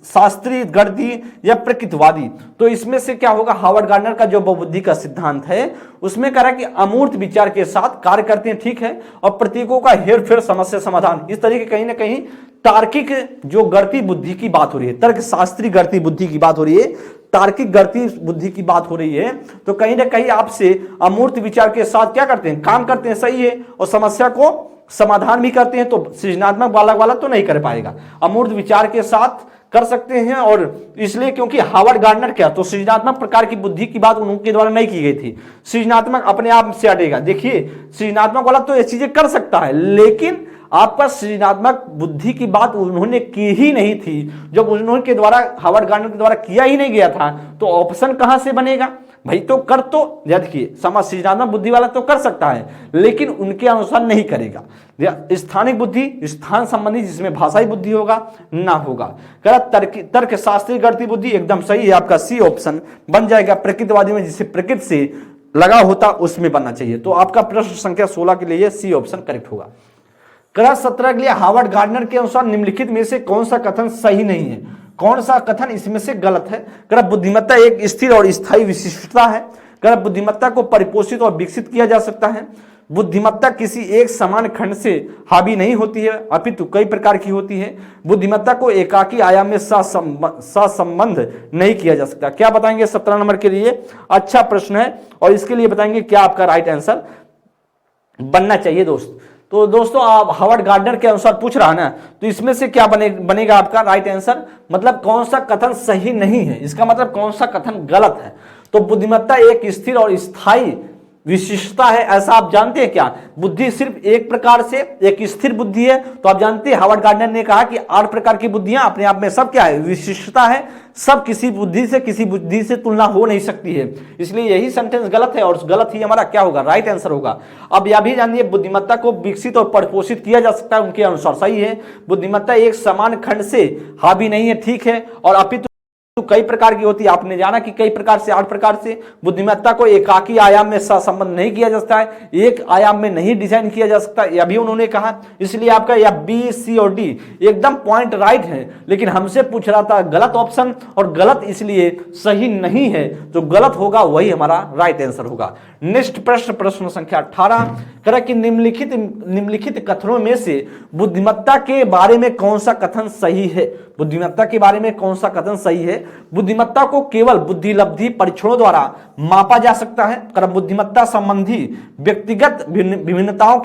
शास्त्रीय, गणितीय या प्रकृतिवादी। तो इसमें से क्या होगा? हार्वर्ड गार्डनर का जो बहुबुद्धि का सिद्धांत है उसमें कह रहा है कि अमूर्त विचार के साथ कार्य करते हैं, ठीक है, और प्रतीकों का हेरफेर समस्या समाधान, इस तरीके कहीं ना कहीं तार्किक जो गणितीय बुद्धि की बात हो रही है, तर्क शास्त्रीय गणितीय बुद्धि की बात हो रही है, तार्किक गणितीय बुद्धि की बात हो रही है। तो कहीं ना कहीं आपसे अमूर्त विचार के साथ क्या करते हैं, काम करते हैं, सही है, और समस्या को समाधान भी करते हैं। तो सृजनात्मक वाला तो नहीं कर पाएगा, अमूर्त विचार के साथ कर सकते हैं। और इसलिए क्योंकि हार्वर्ड गार्डनर क्या, तो सृजनात्मक प्रकार की बुद्धि की बात उनके द्वारा नहीं की गई थी, सृजनात्मक अपने आप से हटेगा। देखिए सृजनात्मक वाला तो ये चीजें कर सकता है, लेकिन आपका सृजनात्मक बुद्धि की बात उन्होंने की ही नहीं थी, जब उन्होंने द्वारा हार्वर्ड गार्डनर के द्वारा किया ही नहीं गया था, तो ऑप्शन कहां से बनेगा भाई? तो कर तो देखिए समाज सृजनात्मक बुद्धि वाला तो कर सकता है, लेकिन उनके अनुसार नहीं करेगा। स्थानिक बुद्धि, स्थान संबंधी जिसमें भाषाई बुद्धि होगा, ना होगा। तर्क शास्त्रीय गणितीय बुद्धि एकदम सही है, आपका सी ऑप्शन बन जाएगा। प्रकृतिवादी में जिसे प्रकृति से लगा होता उसमें बनना चाहिए। तो आपका प्रश्न संख्या 16 के लिए सी ऑप्शन करेक्ट होगा। क्लास 17 के लिए हार्वर्ड गार्डनर के अनुसार निम्नलिखित में से कौन सा कथन सही नहीं है, कौन सा कथन इसमें से गलत है। कह बुद्धिमत्ता एक स्थिर और स्थायी विशिष्टता है। कह बुद्धिमत्ता को परिपोषित और विकसित किया जा सकता है। बुद्धिमत्ता किसी एक समान खंड से हावी नहीं होती है अपितु कई प्रकार की होती है। बुद्धिमत्ता को एकाकी आयाम में सहसंबंध नहीं किया जा सकता। क्या बताएंगे 17 नंबर के लिए? अच्छा प्रश्न है और इसके लिए बताएंगे क्या आपका राइट आंसर बनना चाहिए दोस्त। तो दोस्तों आप हार्वर्ड गार्डनर के अनुसार पूछ रहा है ना, तो इसमें से क्या बनेगा आपका राइट आंसर, मतलब कौन सा कथन सही नहीं है, इसका मतलब कौन सा कथन गलत है। तो बुद्धिमत्ता एक स्थिर और स्थायी विशिष्टता है, ऐसा आप जानते हैं क्या? बुद्धि सिर्फ एक प्रकार से एक स्थिर बुद्धि है। तो आप जानते हैं हार्वर्ड गार्डनर ने कहा कि 8 प्रकार की बुद्धियां अपने आप में सब क्या है? विशिष्टता है। सब किसी बुद्धि से तुलना हो नहीं सकती है। इसलिए यही सेंटेंस गलत है और गलत ही हमारा क्या होगा? राइट आंसर होगा। अब यह भी जानिए बुद्धिमत्ता को विकसित और परिपोषित किया जा सकता है, उनके अनुसार सही है। बुद्धिमत्ता एक समान खंड से हावी नहीं है, ठीक है। और अपितु कई प्रकार की होती है, आपने जाना कि कई प्रकार से 8 प्रकार से। बुद्धिमत्ता को एकाकी आयाम में सहसंबंध नहीं किया जा सकता है, एक आयाम में नहीं डिजाइन किया जा सकता, यह भी उन्होंने कहा। इसलिए आपका यह बी सी और डी एकदम पॉइंट राइट है, लेकिन हमसे पूछ रहा था गलत ऑप्शन, और गलत इसलिए सही नहीं है, जो गलत होगा वही हमारा राइट आंसर होगा। नेक्स्ट प्रश्न, प्रश्न संख्या 18 कह कि निम्नलिखित कथनों में से बुद्धिमत्ता के बारे में कौन सा कथन सही है? बुद्धिमत्ता के बारे में कौन सा कथन सही है? बुद्धिमत्ता को केवल बुद्धिलब्धि परीक्षणों द्वारा मापा जा सकता है। कर बुद्धिमत्ता संबंधी व्यक्तिगत भिन्नताओं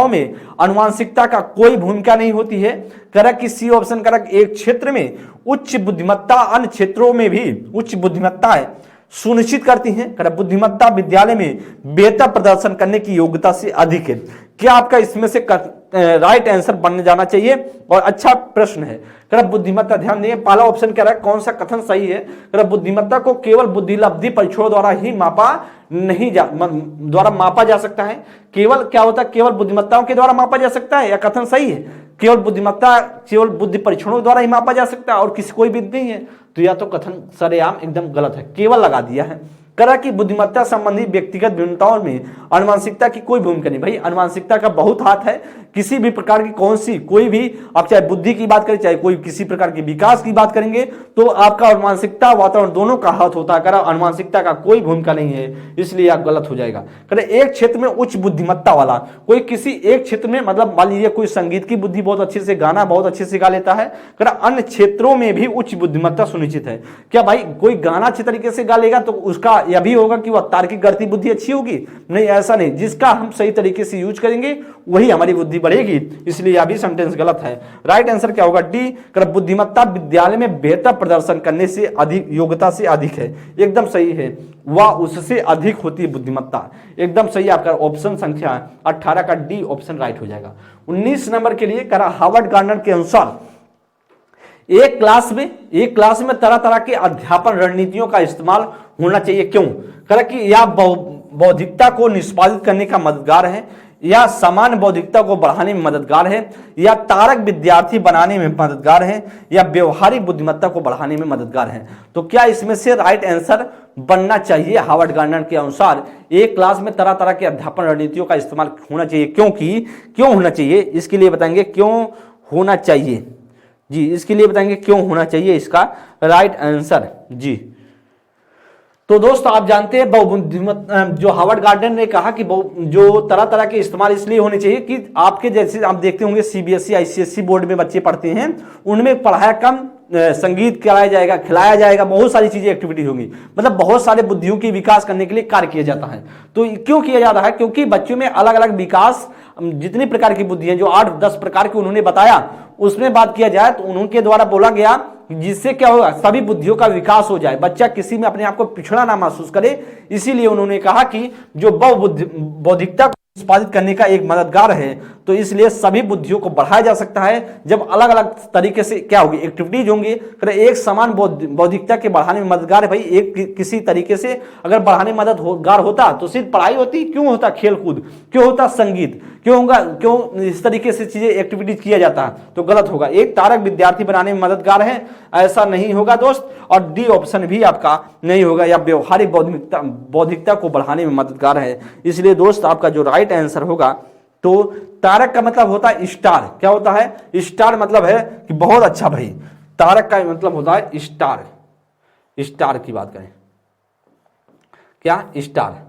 में आनुवंशिकता का कोई भूमिका नहीं होती है। कर सी ऑप्शन कर एक क्षेत्र में उच्च बुद्धिमत्ता अन्य क्षेत्रों में भी उच्च बुद्धिमत्ता है सुनिश्चित करती हैं। कर बुद्धिमत्ता विद्यालय में बेहतर प्रदर्शन करने की योग्यता से अधिक है। क्या आपका इसमें से राइट आंसर बनने जाना चाहिए? और अच्छा प्रश्न है। कर बुद्धिमत्ता, ध्यान दिए पहला ऑप्शन कह रहा है कौन सा कथन सही है? कर बुद्धिमत्ता को केवल बुद्धिलब्धि परीक्षणों द्वारा ही मापा जा सकता है। केवल क्या होता है? केवल बुद्धिमत्ताओं के द्वारा मापा जा सकता है, या कथन सही है? केवल बुद्धिमत्ता केवल बुद्धि परीक्षणों द्वारा ही मापा जा सकता है और किसी कोई भी नहीं है, तो या तो कथन सरेआम एकदम गलत है, केवल लगा दिया है। करा कि बुद्धिमत्ता संबंधी व्यक्तिगत भिन्नताओं में आनुवंशिकता की कोई भूमिका नहीं। भाई आनुवंशिकता का बहुत हाथ है, किसी भी प्रकार की कौन सी कोई भी आप चाहे बुद्धि की बात करें चाहे कोई किसी प्रकार की विकास की बात करेंगे तो आपका आनुवंशिकता वातावरण दोनों का हाथ होता है। करा आनुवंशिकता का कोई भूमिका नहीं है, इसलिए आप गलत हो जाएगा। करा एक क्षेत्र में उच्च बुद्धिमत्ता वाला कोई किसी एक क्षेत्र में, मतलब मान लीजिए कोई संगीत की बुद्धि बहुत अच्छे से, गाना बहुत अच्छे से गा लेता है, करा अन्य क्षेत्रों में भी उच्च बुद्धिमत्ता सुनिश्चित है। क्या भाई कोई गाना अच्छे तरीके से गा लेगा तो उसका यह भी होगा कि वह तार्किक गणितीय बुद्धि अच्छी होगी? नहीं, ऐसा नहीं। जिसका हम सही तरीके से यूज करेंगे वही हमारी बुद्धि बढ़ेगी, इसलिए यह भी सेंटेंस गलत है। राइट आंसर क्या होगा? डी। कर बुद्धिमत्ता विद्यालय में बेहतर प्रदर्शन करने से अधिक योग्यता से अधिक है, एकदम सही है। वह उससे अधिक होती है बुद्धिमत्ता, एकदम सही। आपका ऑप्शन संख्या 18 का डी ऑप्शन राइट हो जाएगा। 19 नंबर के लिए करा हार्वर्ड गार्डनर के अनुसार एक क्लास में तरह तरह के अध्यापन रणनीतियों का इस्तेमाल होना चाहिए, क्यों? कह कि यह बौद्धिकता को निष्पादित करने का मददगार है, या सामान्य बौद्धिकता को बढ़ाने में मददगार है, या तारक विद्यार्थी बनाने में मददगार है, या व्यवहारिक बुद्धिमत्ता को बढ़ाने में मददगार है। तो क्या इसमें से राइट आंसर बनना चाहिए हार्वर्ड गार्डनर के अनुसार एक क्लास में तरह तरह के अध्यापन रणनीतियों का इस्तेमाल होना चाहिए? क्यों होना चाहिए इसके लिए बताएंगे क्यों होना चाहिए जी, इसके लिए बताएंगे क्यों होना चाहिए इसका राइट आंसर जी। तो दोस्तों आप जानते हैं जो हार्वर्ड गार्डनर ने कहा कि जो तरह तरह के इस्तेमाल इसलिए होने चाहिए कि आपके जैसे आप देखते होंगे सीबीएसई आईसीएसई बोर्ड में बच्चे पढ़ते हैं, उनमें पढ़ाया कम, संगीत कराया जाएगा, खिलाया जाएगा, बहुत सारी चीजें एक्टिविटी होंगी, मतलब बहुत सारे बुद्धियों की विकास करने के लिए कार्य किया जाता है। तो क्यों किया जाता है? क्योंकि बच्चों में अलग अलग विकास, जितनी प्रकार की बुद्धि है, जो 8-10 प्रकार की उन्होंने बताया, उसमें बात किया जाए तो उनके द्वारा बोला गया जिससे क्या होगा, सभी बुद्धियों का विकास हो जाए, बच्चा किसी में अपने आप को पिछड़ा ना महसूस करे। इसीलिए उन्होंने कहा कि जो बौद्धिकता निष्पादित करने का एक मददगार है। तो इसलिए सभी बुद्धियों को बढ़ाया जा सकता है जब अलग अलग तरीके से क्या होगी, एक्टिविटीज होंगी। एक समान बौद्धिकता के बढ़ाने में मददगार है भाई, एक किसी तरीके से अगर बढ़ाने में मददगार होता तो सिर्फ पढ़ाई होती, क्यों होता खेल कूद, क्यों होता संगीत, क्यों होगा, क्यों इस तरीके से चीजें एक्टिविटीज किया जाता है, तो गलत होगा। एक तारक विद्यार्थी बनाने में मददगार है, ऐसा नहीं होगा दोस्त। और डी ऑप्शन भी आपका नहीं होगा, या व्यवहारिक बौद्धिकता को बढ़ाने में मददगार है। इसलिए दोस्त आपका जो राइट आंसर होगा, तो तारक का मतलब होता है स्टार। क्या होता है? स्टार मतलब है कि बहुत अच्छा भाई, तारक का मतलब होता है स्टार। स्टार की बात करें, क्या स्टार,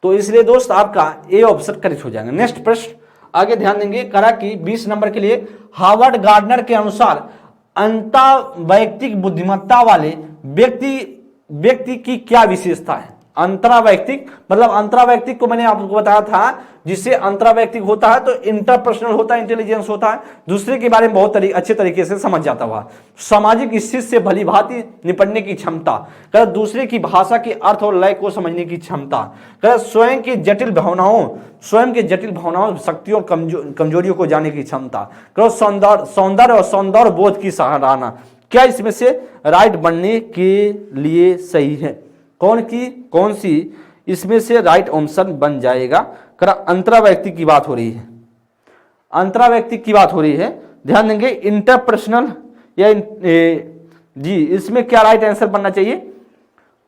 तो इसलिए दोस्त आपका ए ऑप्शन करेक्ट हो जाएगा। नेक्स्ट प्रश्न आगे ध्यान देंगे, करा कि 20 नंबर के लिए हार्वर्ड गार्डनर के अनुसार अंतर्वैयक्तिक बुद्धिमत्ता वाले व्यक्ति की क्या विशेषता है? अंतरावैयक्तिक मतलब अंतरावैयक्तिक को मैंने आपको बताया था, जिससे अंतरावैयक्तिक होता है तो इंटरपर्सनल होता है, इंटेलिजेंस होता है, दूसरे के बारे में बहुत अच्छे तरीके से समझ जाता हुआ, सामाजिक स्थिति से भली भांति निपटने की क्षमता, दूसरे की भाषा के अर्थ और लय को समझने की क्षमता, स्वयं की जटिल भावनाओं शक्तियों और कमजोरियों को जानने की क्षमता, सौंदर्य और सौंदर्य बोध की सराहना। क्या इसमें से राइट बनने के लिए सही है? कौन सी इसमें से राइट ऑप्शन बन जाएगा? अंतरावैयक्तिक की बात हो रही है, अंतरावैयक्तिक की बात हो रही है, ध्यान देंगे। इंटरपर्सनल या जी, इसमें क्या राइट आंसर बनना चाहिए?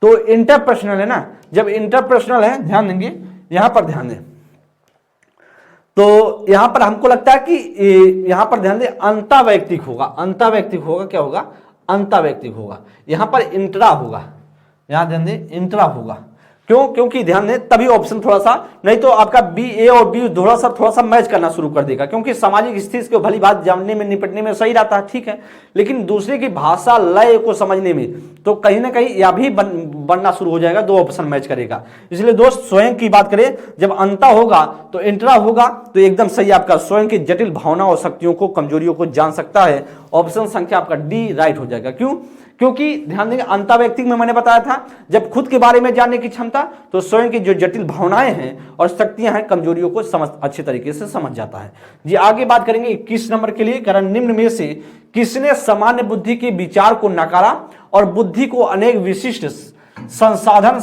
तो इंटरपर्सनल है ना, जब इंटरपर्सनल है, ध्यान देंगे, यहां पर ध्यान दें, तो यहां पर हमको लगता है कि यहां पर ध्यान दें अंतरावैयक्तिक होगा। अंतरावैयक्तिक होगा, क्या होगा? अंतरावैयक्तिक होगा। यहां पर इंट्रा होगा, यहां ध्यान दें इंट्रा होगा। क्यों? क्योंकि ध्यान दें तभी ऑप्शन थोड़ा सा, नहीं तो आपका बी, ए और बी थोड़ा सा मैच करना शुरू कर देगा, क्योंकि सामाजिक स्थिति को भली बात जानने में निपटने में सही रहता है, ठीक है, लेकिन दूसरे की भाषा लय को समझने में तो कहीं ना कहीं यह भी बनना शुरू हो जाएगा, दो ऑप्शन मैच करेगा। इसलिए दोस्त स्वयं की बात करें, जब अंता होगा तो इंट्रा होगा, तो एकदम सही आपका स्वयं की जटिल भावना और शक्तियों को, कमजोरियों को जान सकता है। ऑप्शन संख्या आपका डी राइट हो जाएगा। क्यों? क्योंकि ध्यान देंगे अंतरावैयक्तिक में मैंने बताया था, जब खुद के बारे में जानने की क्षमता, तो स्वयं की जो जटिल भावनाएं हैं और शक्तियां हैं, कमजोरियों को अच्छे तरीके से समझ जाता है। जी आगे बात करेंगे 21 नंबर के लिए, कारण निम्न में से किसने सामान्य बुद्धि के विचार को नकारा और बुद्धि को अनेक विशिष्ट संसाधन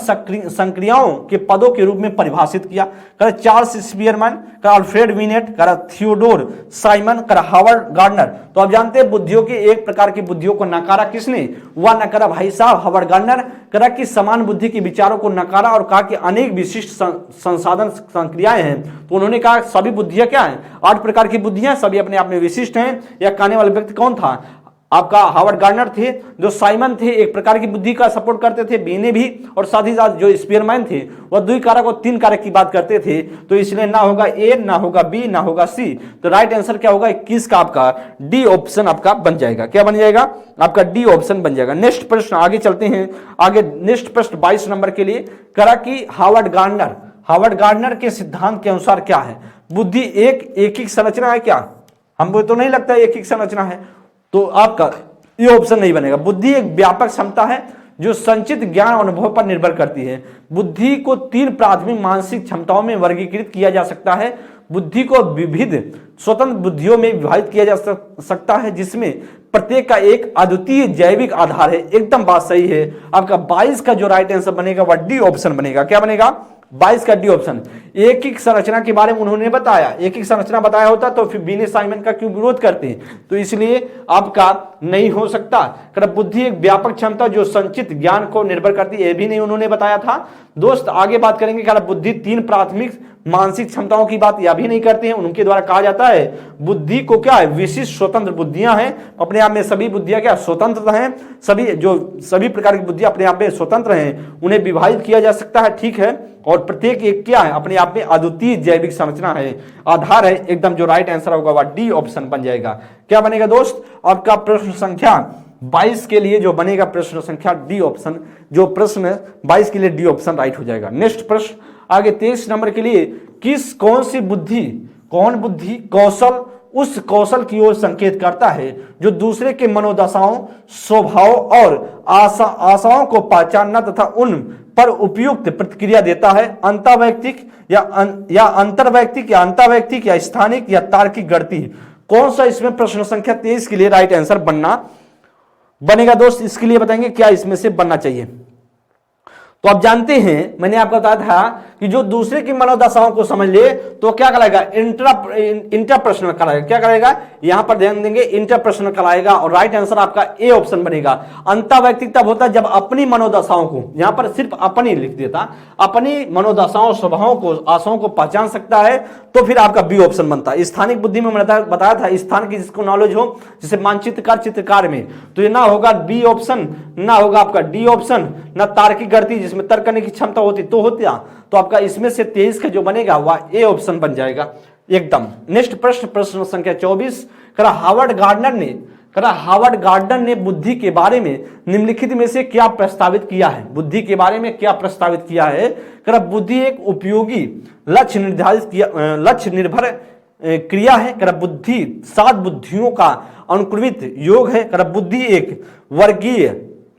संक्रियाओं के पदों के रूप में परिभाषित किया? Charles Spearman, Alfred Binet, Theodore Simon, Howard Gardner. तो आप जानते हैं बुद्धियों के एक प्रकार की बुद्धियों को नकारा किसने? वह नकारा भाई साहब हार्वर्ड गार्डनर। कि समान बुद्धि के विचारों को नकारा और कहा कि अनेक विशिष्ट संसाधन संक्रियाएं हैं। तो उन्होंने कहा सभी बुद्धियां क्या हैं? 8 प्रकार की बुद्धियां, सभी अपने आप में विशिष्ट हैं। या कहने वाले व्यक्ति कौन था? आपका हार्वर्ड गार्डनर थे। जो साइमन थे एक प्रकार की बुद्धि का सपोर्ट करते थे, बीने भी, और साथ ही साथ जो स्पीयरमैन थे वह 2 कारक और 3 कारक की बात करते थे। तो इसलिए ना होगा ए, ना होगा बी, ना होगा सी। तो राइट आंसर क्या होगा 21 का? आपका डी ऑप्शन आपका बन जाएगा। क्या बन जाएगा? आपका डी ऑप्शन बन जाएगा। नेक्स्ट प्रश्न आगे चलते हैं। आगे नेक्स्ट प्रश्न 22 नंबर के लिए करा कि हार्वर्ड गार्डनर के सिद्धांत के अनुसार क्या है? बुद्धि एक संरचना है क्या? हमको तो नहीं लगता एक ही संरचना है, तो आपका ये ऑप्शन नहीं बनेगा। बुद्धि एक व्यापक क्षमता है जो संचित ज्ञान और अनुभव पर निर्भर करती है। बुद्धि को 3 प्राथमिक मानसिक क्षमताओं में वर्गीकृत किया जा सकता है। बुद्धि को विविध स्वतंत्र बुद्धियों में विभाजित किया जा सकता है, जिसमें प्रत्येक का एक अद्वितीय जैविक आधार है। एकदम बात सही है। आपका 22 का जो राइट आंसर बनेगा वह डी ऑप्शन बनेगा। क्या बनेगा? 22 का डी ऑप्शन। एक ही संरचना के बारे में उन्होंने बताया, एक ही संरचना बताया होता तो फिर बीने साइमन का क्यों विरोध करते हैं? तो इसलिए आपका नहीं हो सकता। बुद्धि एक व्यापक क्षमता जो संचित ज्ञान को निर्भर करती है, यह भी नहीं उन्होंने बताया था। दोस्त आगे बात करेंगे। बुद्धि 3 प्राथमिक मानसिक क्षमताओं की बात यह भी नहीं करते हैं। उनके द्वारा कहा जाता है बुद्धि को क्या है? विशिष्ट स्वतंत्र बुद्धियां हैं। अपने आप में सभी बुद्धियां क्या स्वतंत्र हैं? सभी प्रकार की बुद्धियां अपने आप में स्वतंत्र हैं, उन्हें विभाजित किया जा सकता है, ठीक है। और प्रत्येक एक क्या है? अपने आप में अद्वितीय जैविक संरचना है, आधार है। एकदम जो राइट आंसर होगा वह डी ऑप्शन बन जाएगा। क्या बनेगा दोस्त? आपका प्रश्न संख्या 22 के लिए जो बनेगा प्रश्न संख्या डी ऑप्शन, जो प्रश्न 22 के लिए डी ऑप्शन राइट हो जाएगा। नेक्स्ट प्रश्न आगे 23 नंबर के लिए, कौन बुद्धि कौशल उस कौशल की ओर संकेत करता है जो दूसरे के मनोदशाओं, स्वभाव और आशाओं को पहचानना तथा उन पर उपयुक्त प्रतिक्रिया देता है, अंतर्वैयक्तिक या अंतर्वैयक्तिक या अंतर्वैयक्तिक या स्थानिक या तार्किक गणती। कौन सा इसमें प्रश्न संख्या 23 के लिए राइट आंसर बनेगा दोस्त, इसके लिए बताएंगे क्या इसमें से बनना चाहिए। तो आप जानते हैं मैंने आपको बताया था कि जो दूसरे की मनोदशाओं को समझ ले तो क्या कराएगा, इंटरपर्सनल कराएगा। क्या करेगा, यहां पर ध्यान देंगे, इंटरपर्सनल कराएगा और राइट आंसर आपका ए ऑप्शन बनेगा। अंतर्वैयक्तिक तब होता है जब अपनी मनोदशाओं को, यहां पर सिर्फ अपनी लिख देता, अपनी मनोदशाओं स्वभावों को आशाओं को पहचान सकता है तो फिर आपका बी ऑप्शन बनता है। स्थानिक बुद्धि में मैंने बताया था, स्थान की जिसको नॉलेज हो, जैसे मानचित्रकार चित्रकार में, तो ये ना होगा बी ऑप्शन, ना होगा आपका डी ऑप्शन, ना तार्किक गणती जिसमें तर्क करने की क्षमता होती तो होता, तो आपका इसमें से 23 का जो बनेगा वह ए ऑप्शन बन जाएगा एकदम। नेक्स्ट प्रश्न, प्रश्न संख्या 24, हावर्ड गार्डनर ने बुद्धि के बारे में निम्नलिखित में से क्या प्रस्तावित किया है। बुद्धि के बारे में क्या प्रस्तावित किया है, बुद्धि एक उपयोगी लक्ष्य निर्भर क्रिया है। बुद्धि 7 बुद्धियों का अनुक्रमित योग है। बुद्धि एक वर्गीय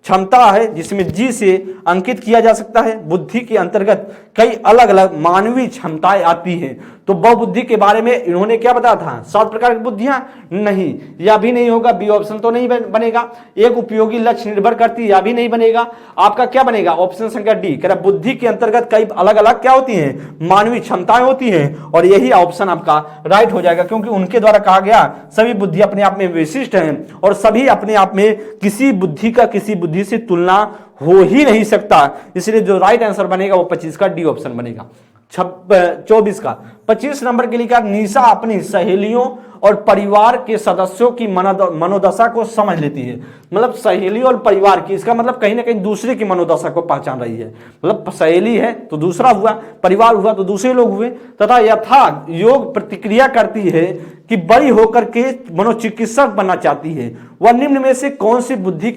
क्षमता है जिसमें जी से अंकित किया जा सकता है। बुद्धि के अंतर्गत कई अलग अलग मानवीय क्षमताएं आती हैं। तो बहुबुद्धि के बारे में इन्होंने क्या बताया था, 7 प्रकार की बुद्धियां, नहीं, यह भी नहीं होगा, बी ऑप्शन तो नहीं बनेगा। एक उपयोगी लक्ष्य निर्भर करती, यह भी नहीं बनेगा। आपका क्या बनेगा, ऑप्शन संख्या डी, बुद्धि के अंतर्गत कई अलग अलग क्या होती हैं, मानवीय क्षमताएं होती हैं, और यही ऑप्शन आपका राइट हो जाएगा, क्योंकि उनके द्वारा कहा गया सभी बुद्धि अपने आप में विशिष्ट हैं और सभी अपने आप में किसी बुद्धि का किसी बुद्धि से तुलना हो ही नहीं सकता। इसलिए जो राइट आंसर बनेगा वो 25 का डी ऑप्शन बनेगा। 24 का 25 नंबर के लिए क्या, निशा अपनी सहेलियों और परिवार के सदस्यों की मनोदशा को समझ लेती है। मतलब सहेली और परिवार की, इसका मतलब कहीं ना कहीं दूसरे की मनोदशा को पहचान रही है। मतलब सहेली है तो दूसरा हुआ, परिवार हुआ तो दूसरे लोग हुए, तथा यथा योग प्रतिक्रिया करती है कि बड़ी होकर के मनोचिकित्सक बनना चाहती है। वह निम्न में से कौन सी बुद्धि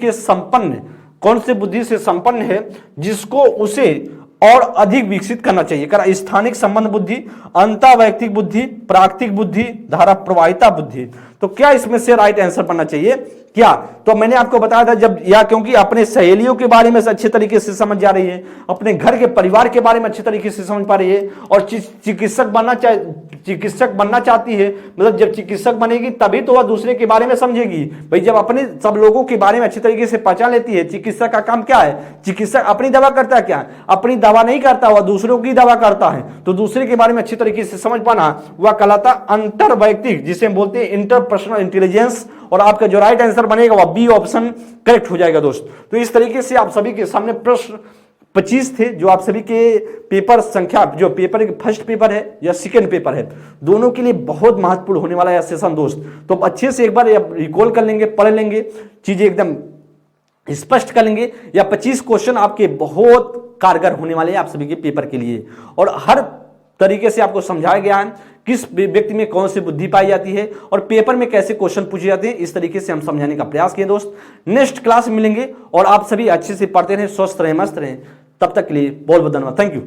से संपन्न है जिसको उसे और अधिक विकसित करना चाहिए। स्थानिक संबंध बुद्धि, अंतर्वैयक्तिक बुद्धि, प्राकृतिक बुद्धि, धारा प्रवाहिता बुद्धि। तो क्या इसमें से राइट आंसर बनना चाहिए क्या, तो मैंने आपको बताया था जब, या क्योंकि अपने सहेलियों के बारे में अच्छे तरीके से समझ जा रही है, अपने घर के परिवार के बारे में अच्छे तरीके से समझ पा रही है, और चिकित्सक बनना चाहती है। मतलब जब चिकित्सक बनेगी तभी तो वह दूसरे के बारे में समझेगी। भाई जब अपने सब लोगों के बारे में अच्छे तरीके से पहचान लेती है, चिकित्सक का काम क्या है, चिकित्सक अपनी दवा करता है क्या, अपनी दवा नहीं करता, वह दूसरों की दवा करता है। तो दूसरे के बारे में अच्छे तरीके से समझ पाना वह कहलाता अंतर्वैयक्तिक, जिसे हम बोलते हैं इंटरपर्सनल इंटेलिजेंस। और आपका जो राइट आंसर बनेगा वह बी ऑप्शन करेक्ट हो जाएगा दोस्त। तो इस तरीके से आप सभी के सामने प्रश्न 25 थे, जो आप सभी के पेपर संख्या, जो पेपर फर्स्ट पेपर है या सेकंड पेपर है, दोनों के लिए बहुत महत्वपूर्ण होने वाला है सेशन दोस्त। तो अच्छे से एक बार रिकॉल कर लेंगे, पढ़ लेंगे, चीजें एकदम स्पष्ट कर लेंगे, या 25 क्वेश्चन आपके बहुत कारगर होने वाले हैं आप सभी के पेपर के लिए। और हर तरीके से आपको समझाया गया है किस व्यक्ति में कौन सी बुद्धि पाई जाती है और पेपर में कैसे क्वेश्चन पूछे जाते हैं, इस तरीके से हम समझाने का प्रयास किए दोस्त। नेक्स्ट क्लास में मिलेंगे और आप सभी अच्छे से पढ़ते रहें, स्वस्थ रहें, मस्त रहें। तब तक के लिए बहुत बहुत धन्यवाद, थैंक यू।